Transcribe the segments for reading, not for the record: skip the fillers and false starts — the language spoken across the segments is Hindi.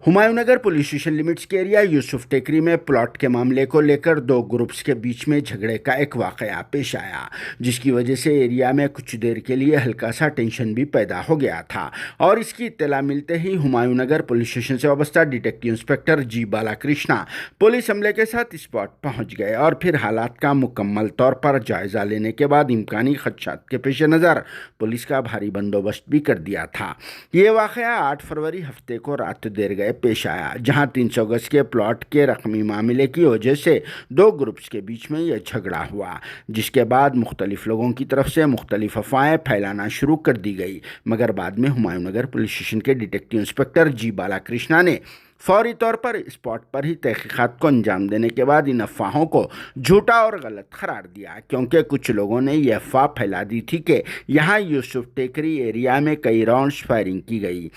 हुमायूंनगर पुलिस स्टेशन लिमिट्स के एरिया यूसुफ टेकरी में प्लॉट के मामले को लेकर दो ग्रुप्स के बीच में झगड़े का एक वाकया पेश आया, जिसकी वजह से एरिया में कुछ देर के लिए हल्का सा टेंशन भी पैदा हो गया था। और इसकी इत्तला मिलते ही हुमायूंनगर पुलिस स्टेशन से वाबस्ता डिटेक्टिव इंस्पेक्टर जी बालाकृष्णा पुलिस अमले के साथ स्पॉट पहुंच गए और फिर हालात का मुकम्मल तौर पर जायजा लेने के बाद इम्कानी खदशात के पेश नज़र पुलिस का भारी बंदोबस्त भी कर दिया था। ये वाकया 8 फरवरी हफ्ते को रात देर गए पेश आया, जहां 300 गज के प्लॉट के रकमी मामले की वजह से दो ग्रुप्स के बीच में यह झगड़ा हुआ, जिसके बाद मुख्तलिफ लोगों की तरफ से मुख्तलिफ अफवाहें फैलाना शुरू कर दी गई। मगर बाद में हुमायूंनगर पुलिस स्टेशन के डिटेक्टिव इंस्पेक्टर जी बालाकृष्णा ने फौरी तौर पर स्पॉट पर ही तहकीकात को अंजाम देने के बाद इन अफवाहों को झूठा और गलत करार दिया, क्योंकि कुछ लोगों ने यह अफवाह फैला दी थी कि यहाँ यूसुफ टेकरी एरिया में कई राउंड्स फायरिंग की गई,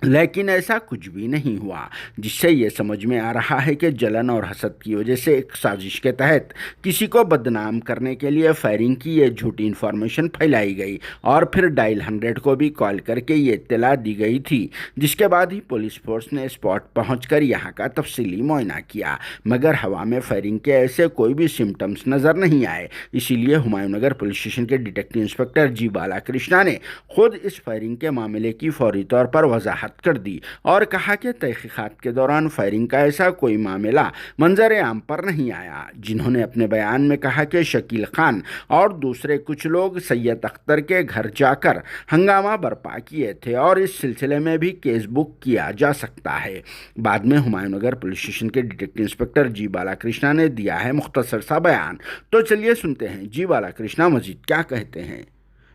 लेकिन ऐसा कुछ भी नहीं हुआ, जिससे ये समझ में आ रहा है कि जलन और हसद की वजह से एक साजिश के तहत किसी को बदनाम करने के लिए फायरिंग की ये झूठी इन्फॉर्मेशन फैलाई गई और फिर डायल 100 को भी कॉल करके ये इत्तला दी गई थी, जिसके बाद ही पुलिस फोर्स ने स्पॉट पहुंचकर यहाँ का तफसीली मुआयना किया। मगर हवा में फायरिंग के ऐसे कोई भी सिम्टम्स नज़र नहीं आए। इसीलिए हुमायूंनगर पुलिस स्टेशन के डिटेक्टिव इंस्पेक्टर जी बालाकृष्णा ने खुद इस फायरिंग के मामले की फौरी तौर पर वजाहत कर दी और कहा कि तहकीकात के दौरान फायरिंग का ऐसा कोई मामला मंजर आम पर नहीं आया। जिन्होंने अपने बयान में कहा कि शकील खान और दूसरे कुछ लोग सैयद अख्तर के घर जाकर हंगामा बर्पा किए थे और इस सिलसिले में भी केस बुक किया जा सकता है। बाद में हुमायूंनगर पुलिस स्टेशन के डिटेक्टिव इंस्पेक्टर जी बालाकृष्णा ने दिया है मुख्तसर सा बयान, तो चलिए सुनते हैं जी बालाकृष्णा मजीद क्या कहते हैं।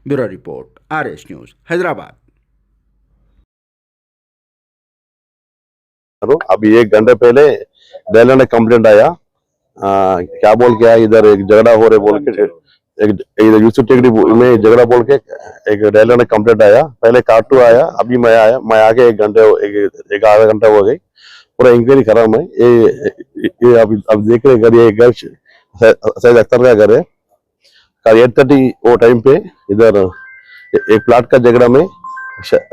Bureau report, RS news, Hyderabad. अभी 1 घंटे पहले डेला ने कंप्लेंट आया, क्या बोल के आया, इधर एक झगड़ा हो रहे बोल के, इधर यूसुफ टेकरी में झगड़ा बोल के एक डेला ने कंप्लेंट आया। पहले कार्टू आया, अभी मैं आया, मैं आके 1 घंटे एक आधा घंटा हो गई, पूरा इंक्वायरी करा मैं। ये अब देख रहे घर, ये घर सैयद अख्तर का घर है। कल 8:30 वो टाइम पे इधर एक प्लाट का झगड़ा में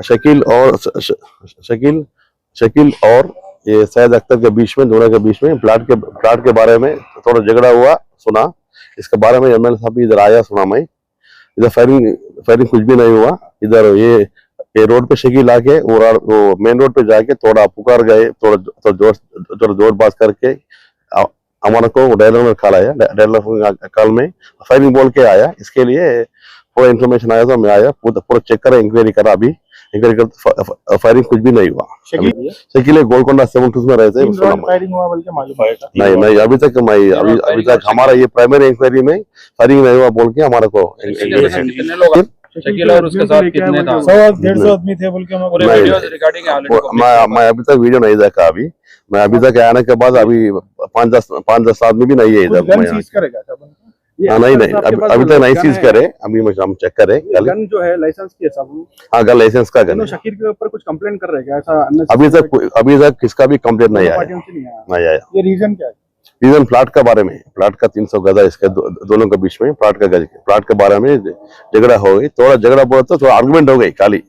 शकील और ये सैयद अख्तर के बीच में, दोनों के बीच में प्लाट के बारे में थोड़ा झगड़ा हुआ, सुना। इसके बारे में MLA साहब भी इधर आया, सुना मैं। इधर फायरिंग कुछ भी नहीं हुआ। इधर ये रोड पे शकील आके वो मेन रोड पे जाके थोड़ा पुकार गए, थोड़ा जोर बात करके हमारे को डायलर में कॉल आया। डायलर कॉल में फायरिंग बोल के आया। इसके लिए पूरा इन्फॉर्मेशन आया, तो मैं आया, पूरा चेक करा, इंक्वायरी करा। अभी इंक्वायरी कर फायरिंग कुछ भी नहीं हुआ। शकील गोलकोंडा 7 में रहते हैं। फायरिंग हुआ बोल के मालूम है? नहीं, अभी तक हमारा ये प्राइमरी इंक्वायरी में फायरिंग नहीं हुआ बोल के हमारा को। शकील और उसके साथ कितने था? 100-150 आदमी थे बोल के मैं अभी तक वीडियो नहीं देखा। अभी मैं अभी तक आने के बाद अभी 5-10 आदमी भी नहीं है इधर। नहीं, अभी तक नहीं सीज करे। अभी हम चेक करें। गन जो है लाइसेंस की है सब? हाँ, गन लाइसेंस का गन। शकील के ऊपर कुछ कंप्लेंट कर रहे हैं क्या? ऐसा अभी तक किसका भी कंप्लेंट नहीं आया। ये रीजन क्या है? रीजन प्लाट का बारे में, प्लाट का 300 गज है इसके दोनों के बीच में। प्लाट के बारे में झगड़ा हो गई, थोड़ा झगड़ा बोला तो थोड़ा आर्गुमेंट हो गई खाली,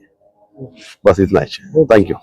बस इतना ही। Thank you.